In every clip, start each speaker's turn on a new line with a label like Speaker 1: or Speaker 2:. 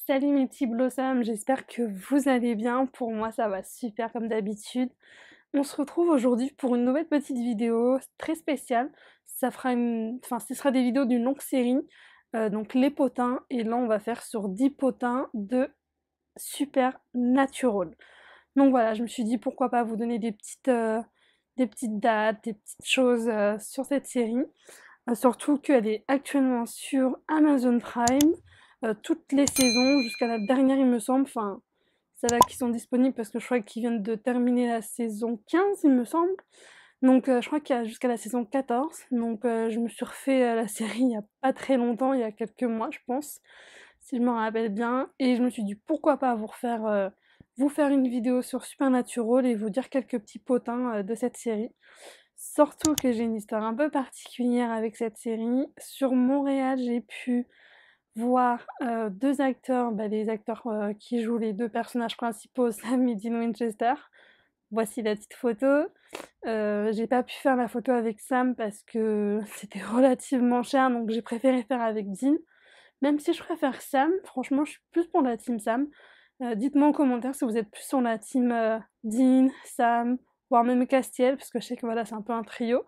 Speaker 1: Salut mes petits blossoms, j'espère que vous allez bien. Pour moi, ça va super comme d'habitude. On se retrouve aujourd'hui pour une nouvelle petite vidéo très spéciale. Ce sera des vidéos d'une longue série, donc les potins. Et là, on va faire sur 10 potins de Supernatural. Donc voilà, je me suis dit pourquoi pas vous donner des petites dates, des petites choses sur cette série. Surtout qu'elle est actuellement sur Amazon Prime, toutes les saisons, jusqu'à la dernière il me semble, enfin, celles-là qui sont disponibles parce que je crois qu'ils viennent de terminer la saison 15 il me semble. Donc je crois qu'il y a jusqu'à la saison 14. Donc je me suis refait la série il y a pas très longtemps, il y a quelques mois je pense, si je me rappelle bien. Et je me suis dit pourquoi pas vous faire une vidéo sur Supernatural et vous dire quelques petits potins de cette série. Surtout que j'ai une histoire un peu particulière avec cette série. Sur Montréal, j'ai pu voir deux acteurs, les acteurs qui jouent les deux personnages principaux, Sam et Dean Winchester. Voici la petite photo. J'ai pas pu faire la photo avec Sam parce que c'était relativement cher, donc j'ai préféré faire avec Dean. Même si je préfère Sam, franchement, je suis plus pour la team Sam. Dites-moi en commentaire si vous êtes plus sur la team Dean, Sam, voire même Castiel, parce que je sais que voilà, c'est un peu un trio.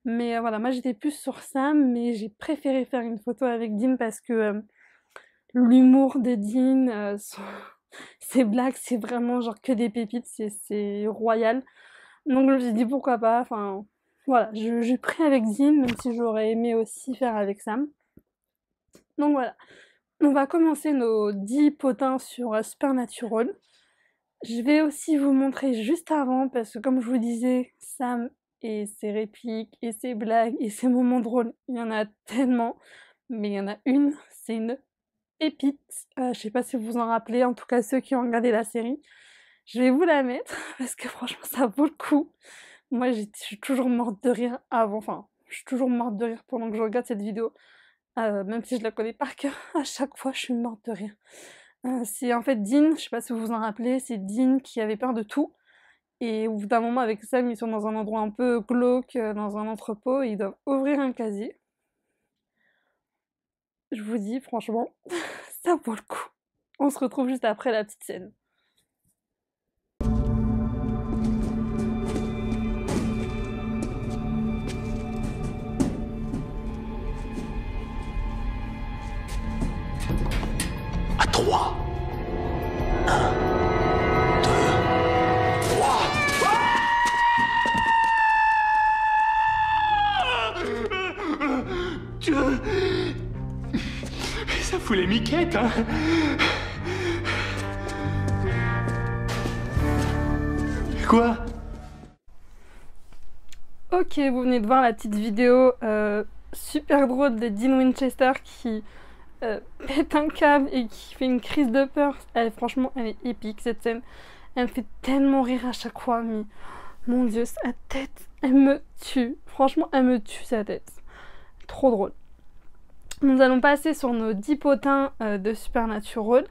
Speaker 1: Mais voilà, moi j'étais plus sur Sam, mais j'ai préféré faire une photo avec Dean parce que l'humour de Dean, ses blagues, c'est vraiment genre que des pépites, c'est royal. Donc je me suis dit pourquoi pas, enfin voilà, j'ai pris avec Dean, même si j'aurais aimé aussi faire avec Sam. Donc voilà, on va commencer nos 10 potins sur Supernatural. Je vais aussi vous montrer juste avant, parce que comme je vous disais, Sam et ses répliques, et ses blagues, et ses moments drôles, il y en a tellement. Mais il y en a une, c'est une pépite. Je sais pas si vous vous en rappelez, en tout cas ceux qui ont regardé la série. Je vais vous la mettre, parce que franchement ça vaut le coup. Moi je suis toujours morte de rire avant, enfin, je suis toujours morte de rire pendant que je regarde cette vidéo. Même si je la connais par cœur, à chaque fois je suis morte de rire. C'est en fait Dean, je sais pas si vous vous en rappelez, c'est Dean qui avait peur de tout. Et au bout d'un moment, avec Sam, ils sont dans un endroit un peu glauque, dans un entrepôt, et ils doivent ouvrir un casier. Je vous dis, franchement, ça vaut le coup. On se retrouve juste après la petite scène.
Speaker 2: À 3. 1, 2, 3. Dieu, ça fout les miquettes, hein. Quoi?
Speaker 1: Ok, vous venez de voir la petite vidéo super drôle de Dean Winchester qui pète un câble et qui fait une crise de peur. Franchement, elle est épique cette scène. Elle me fait tellement rire à chaque fois, mais mon dieu, sa tête, elle me tue. Franchement, elle me tue sa tête. Trop drôle. Nous allons passer sur nos 10 potins de Supernatural.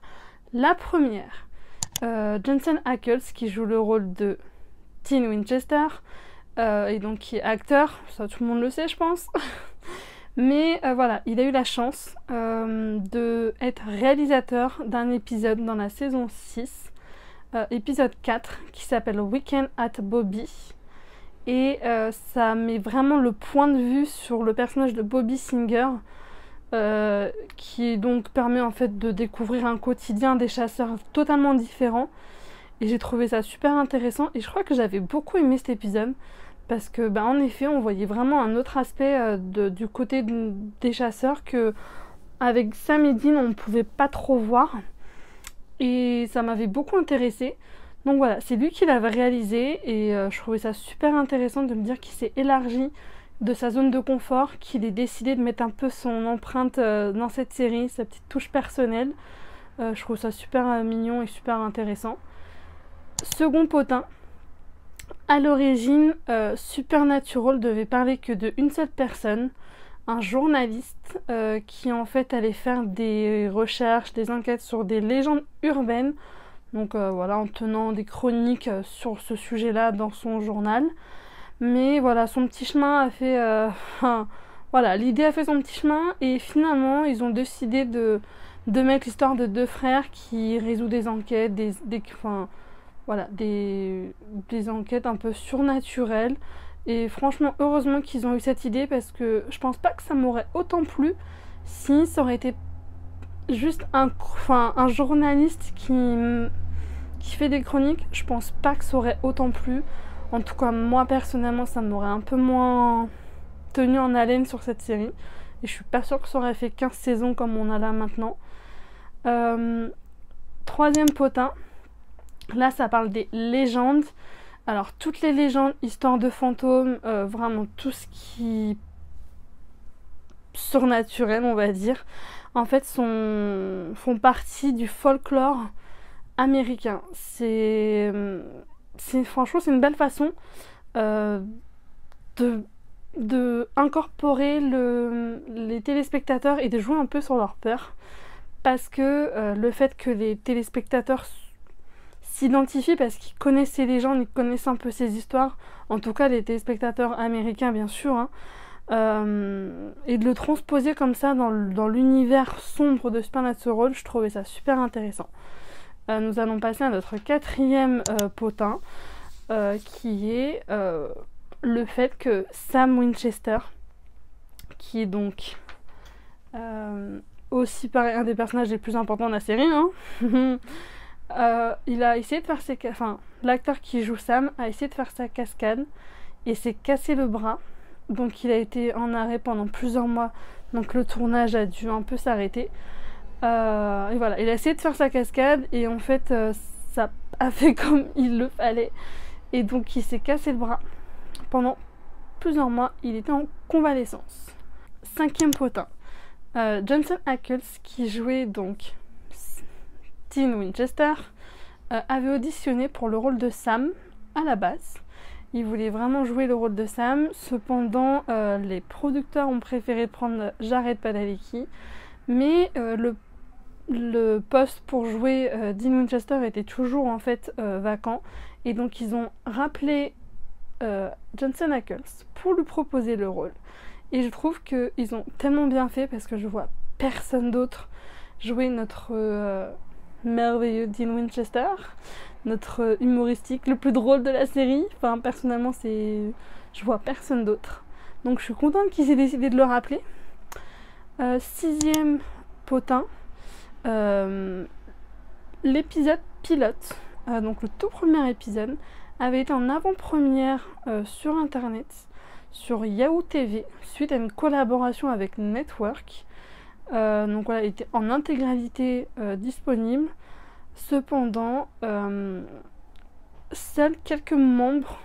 Speaker 1: La première, Jensen Ackles qui joue le rôle de Dean Winchester et donc qui est acteur, ça tout le monde le sait je pense. Mais voilà, il a eu la chance d'être réalisateur d'un épisode dans la saison 6, épisode 4, qui s'appelle Weekend at Bobby. Et ça met vraiment le point de vue sur le personnage de Bobby Singer, qui donc permet en fait de découvrir un quotidien des chasseurs totalement différent. Et j'ai trouvé ça super intéressant et je crois que j'avais beaucoup aimé cet épisode parce que en effet on voyait vraiment un autre aspect du côté des chasseurs que avec Sam et Dean on ne pouvait pas trop voir et ça m'avait beaucoup intéressée. Donc voilà, c'est lui qui l'avait réalisé et je trouvais ça super intéressant de me dire qu'il s'est élargi de sa zone de confort, qu'il ait décidé de mettre un peu son empreinte dans cette série, sa petite touche personnelle. Je trouve ça super mignon et super intéressant. Second potin, à l'origine, Supernatural devait parler que de une seule personne, un journaliste qui en fait allait faire des recherches, des enquêtes sur des légendes urbaines, donc voilà, en tenant des chroniques sur ce sujet-là dans son journal. Mais voilà, son petit chemin a fait... voilà, l'idée a fait son petit chemin et finalement ils ont décidé de de mettre l'histoire de deux frères qui résout des enquêtes, voilà, des enquêtes un peu surnaturelles. Et franchement, heureusement qu'ils ont eu cette idée parce que je pense pas que ça m'aurait autant plu si ça aurait été juste un journaliste qui fait des chroniques. Je pense pas que ça aurait autant plu. En tout cas, moi personnellement, ça m'aurait un peu moins tenu en haleine sur cette série. Et je suis pas sûre que ça aurait fait 15 saisons comme on a là maintenant. Troisième potin. Là, ça parle des légendes. Alors, toutes les légendes, histoires de fantômes, vraiment tout ce qui surnaturel, on va dire, en fait, font partie du folklore américain. Franchement, c'est une belle façon de incorporer les téléspectateurs et de jouer un peu sur leur peur. Parce que le fait que les téléspectateurs s'identifient parce qu'ils connaissent ces légendes, ils connaissent un peu ces histoires, en tout cas les téléspectateurs américains bien sûr, hein, et de le transposer comme ça dans l'univers sombre de Supernatural, je trouvais ça super intéressant. Nous allons passer à notre quatrième potin, qui est le fait que Sam Winchester, qui est donc aussi pareil, un des personnages les plus importants de la série, hein. Il a essayé de faire l'acteur qui joue Sam a essayé de faire sa cascade et s'est cassé le bras, donc il a été en arrêt pendant plusieurs mois, donc le tournage a dû un peu s'arrêter, et voilà, il a essayé de faire sa cascade et en fait ça a fait comme il le fallait et donc il s'est cassé le bras pendant plusieurs mois, il était en convalescence. Cinquième potin, Jensen Ackles qui jouait donc Dean Winchester, avait auditionné pour le rôle de Sam à la base. Il voulait vraiment jouer le rôle de Sam, cependant les producteurs ont préféré prendre Jared Padalecki, mais le poste pour jouer Dean Winchester était toujours en fait vacant, et donc ils ont rappelé Jensen Ackles pour lui proposer le rôle. Et je trouve qu'ils ont tellement bien fait parce que je vois personne d'autre jouer notre merveilleux Dean Winchester, notre humoristique le plus drôle de la série. Enfin, personnellement, je vois personne d'autre. Donc, je suis contente qu'ils aient décidé de le rappeler. Sixième potin, l'épisode pilote, donc le tout premier épisode, avait été en avant-première sur internet, sur Yahoo TV, suite à une collaboration avec Network. Donc voilà, il était en intégralité disponible. Cependant, seuls quelques membres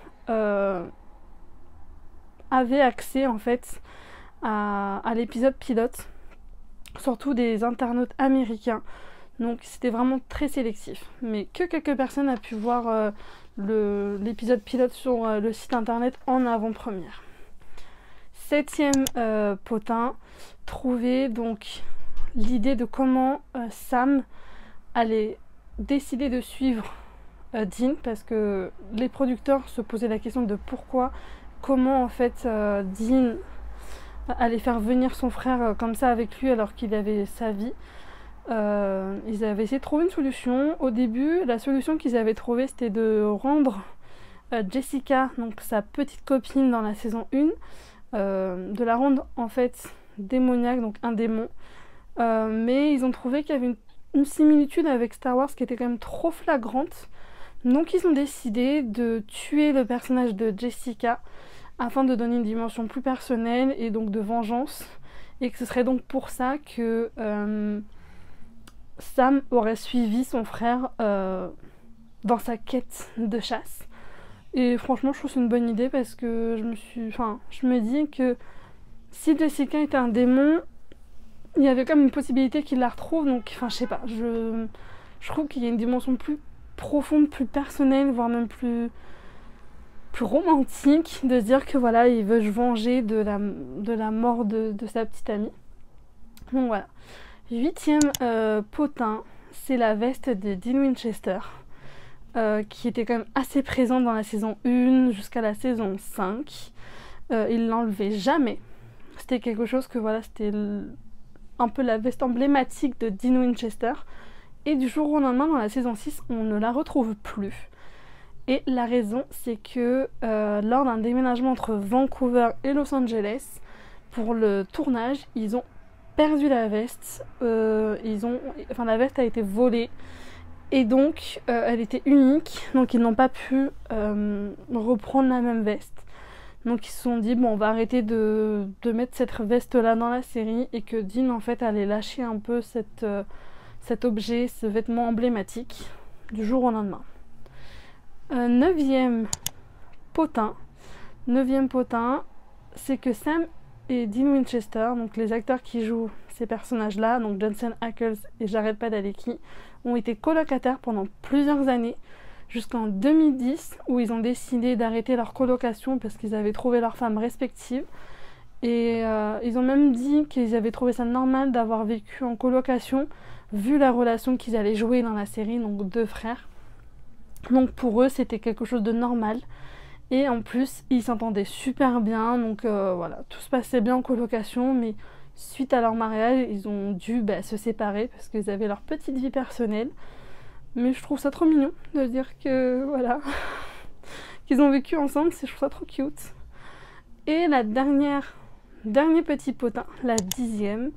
Speaker 1: avaient accès en fait à l'épisode pilote, surtout des internautes américains. Donc c'était vraiment très sélectif. Mais que quelques personnes ont pu voir l'épisode pilote sur le site internet en avant-première. Septième potin, trouver donc l'idée de comment Sam allait décider de suivre Dean, parce que les producteurs se posaient la question de comment en fait Dean allait faire venir son frère comme ça avec lui alors qu'il avait sa vie. Ils avaient essayé de trouver une solution. Au début, la solution qu'ils avaient trouvée, c'était de rendre Jessica, donc sa petite copine dans la saison 1, de la rendre en fait démoniaque, donc un démon. Mais ils ont trouvé qu'il y avait une similitude avec Star Wars qui était quand même trop flagrante. Donc ils ont décidé de tuer le personnage de Jessica afin de donner une dimension plus personnelle et donc de vengeance. Et que ce serait donc pour ça que Sam aurait suivi son frère dans sa quête de chasse. Et franchement, je trouve que c'est une bonne idée parce que je me dis que si Jessica était un démon, il y avait quand même une possibilité qu'il la retrouve. Donc, je sais pas, je trouve qu'il y a une dimension plus profonde, plus personnelle, voire même plus romantique de se dire que voilà, il veut se venger de la mort de sa petite amie. Donc voilà. Huitième potin, c'est la veste de Dean Winchester. Qui était quand même assez présente dans la saison 1 jusqu'à la saison 5. Il l'enlevait jamais. C'était quelque chose que voilà, c'était un peu la veste emblématique de Dean Winchester. Et du jour au lendemain, dans la saison 6, on ne la retrouve plus. Et la raison, c'est que lors d'un déménagement entre Vancouver et Los Angeles, pour le tournage, ils ont perdu la veste. La veste a été volée. Et donc, elle était unique. Donc, ils n'ont pas pu reprendre la même veste. Donc, ils se sont dit, bon, on va arrêter de mettre cette veste-là dans la série. Et que Dean, en fait, allait lâcher un peu cet objet, ce vêtement emblématique, du jour au lendemain. Neuvième potin, c'est que Sam et Dean Winchester, donc les acteurs qui jouent ces personnages-là, donc Jensen Ackles et Jared Padalecki, ont été colocataires pendant plusieurs années, jusqu'en 2010, où ils ont décidé d'arrêter leur colocation parce qu'ils avaient trouvé leurs femmes respectives. Et ils ont même dit qu'ils avaient trouvé ça normal d'avoir vécu en colocation, vu la relation qu'ils allaient jouer dans la série, donc deux frères. Donc pour eux, c'était quelque chose de normal. Et en plus, ils s'entendaient super bien. Donc voilà, tout se passait bien en colocation. Mais suite à leur mariage, ils ont dû se séparer parce qu'ils avaient leur petite vie personnelle. Mais je trouve ça trop mignon de dire que voilà, qu'ils ont vécu ensemble. Je trouve ça trop cute. Et la dernier petit potin, la 10e,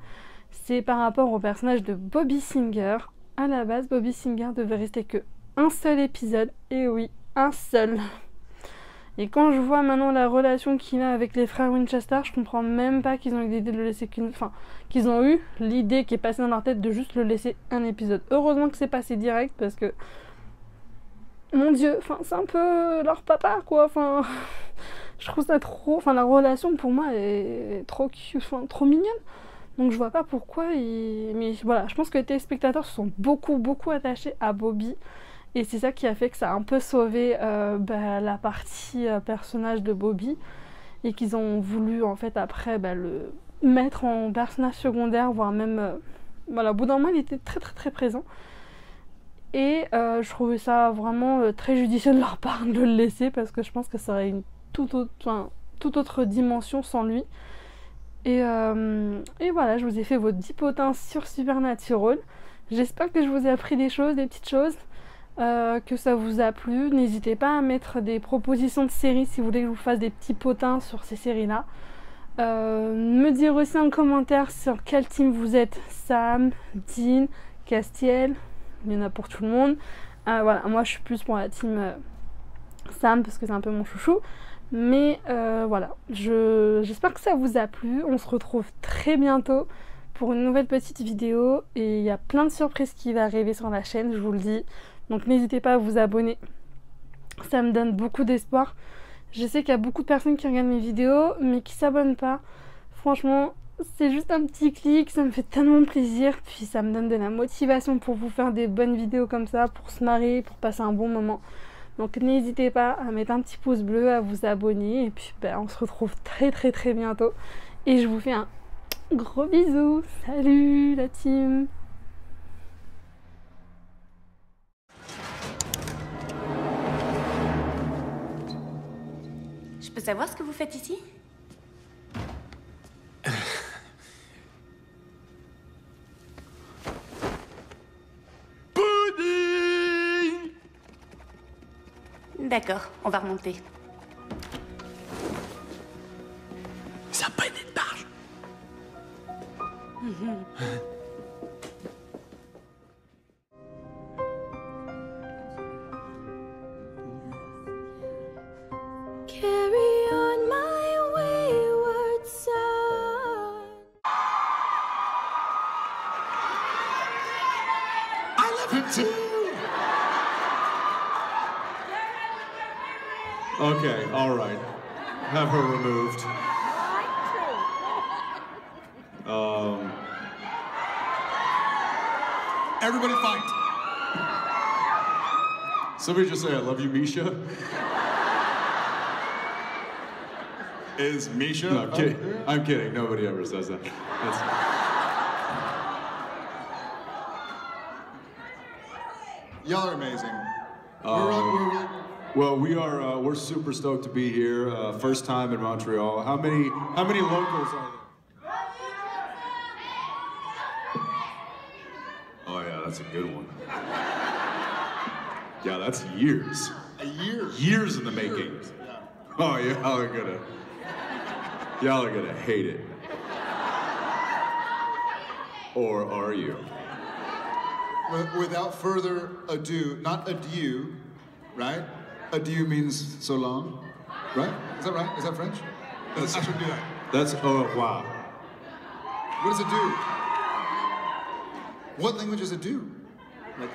Speaker 1: c'est par rapport au personnage de Bobby Singer. À la base, Bobby Singer devait rester que un seul épisode, et oui, un seul. Et quand je vois maintenant la relation qu'il a avec les frères Winchester, je comprends même pas qu'ils ont eu l'idée de le laisser qu'ils ont eu l'idée qui est passée dans leur tête de juste le laisser un épisode. Heureusement que c'est passé direct parce que mon Dieu, c'est un peu leur papa quoi. Je trouve ça trop, la relation pour moi est trop cute, trop mignonne. Donc je vois pas pourquoi mais voilà, je pense que les téléspectateurs se sont beaucoup attachés à Bobby. Et c'est ça qui a fait que ça a un peu sauvé la partie personnage de Bobby. Et qu'ils ont voulu en fait après le mettre en personnage secondaire, voire même... au bout d'un moment il était très présent. Et je trouvais ça vraiment très judicieux de leur part de le laisser. Parce que je pense que ça aurait une toute autre dimension sans lui. Et voilà, je vous ai fait vos 10 potins sur Supernatural. J'espère que je vous ai appris des petites choses. Que ça vous a plu. N'hésitez pas à mettre des propositions de séries si vous voulez que je vous fasse des petits potins sur ces séries-là. Me dire aussi en commentaire sur quel team vous êtes. Sam, Dean, Castiel. Il y en a pour tout le monde. Voilà, moi je suis plus pour la team Sam parce que c'est un peu mon chouchou. Mais voilà, j'espère que ça vous a plu. On se retrouve très bientôt pour une nouvelle petite vidéo. Et il y a plein de surprises qui vont arriver sur la chaîne, je vous le dis. Donc n'hésitez pas à vous abonner. Ça me donne beaucoup d'espoir. Je sais qu'il y a beaucoup de personnes qui regardent mes vidéos, mais qui s'abonnent pas. Franchement, c'est juste un petit clic, ça me fait tellement plaisir. Puis ça me donne de la motivation pour vous faire des bonnes vidéos comme ça, pour se marrer, pour passer un bon moment. Donc n'hésitez pas à mettre un petit pouce bleu, à vous abonner. Et puis on se retrouve très bientôt. Et je vous fais un gros bisou. Salut la team!
Speaker 3: Je peux savoir ce que vous faites ici?
Speaker 2: Pudding!
Speaker 3: D'accord, on va remonter.
Speaker 2: Ça n'a pas été de barge.
Speaker 4: Carry on my wayward son.
Speaker 2: I love him too.
Speaker 5: Okay, all right. Have her removed.
Speaker 2: Everybody fight.
Speaker 5: Somebody just say, I love you, Misha.
Speaker 2: Is Misha?
Speaker 5: No, I'm kidding. I'm kidding. Nobody ever says that.
Speaker 2: Y'all are amazing.
Speaker 5: Well, we're super stoked to be here. First time in Montreal. How many locals are there? Yeah, that's a good one. Yeah, that's years.
Speaker 2: A year.
Speaker 5: Years in the making.
Speaker 2: Yeah.
Speaker 5: Oh, y'all are gonna hate it. Or are you?
Speaker 2: Without further ado, not adieu, right? Adieu means so long, right? Is that right? Is that French?
Speaker 5: That's-
Speaker 2: I should do that.
Speaker 5: That's, oh, wow.
Speaker 2: What does it do? What language does it do? Like,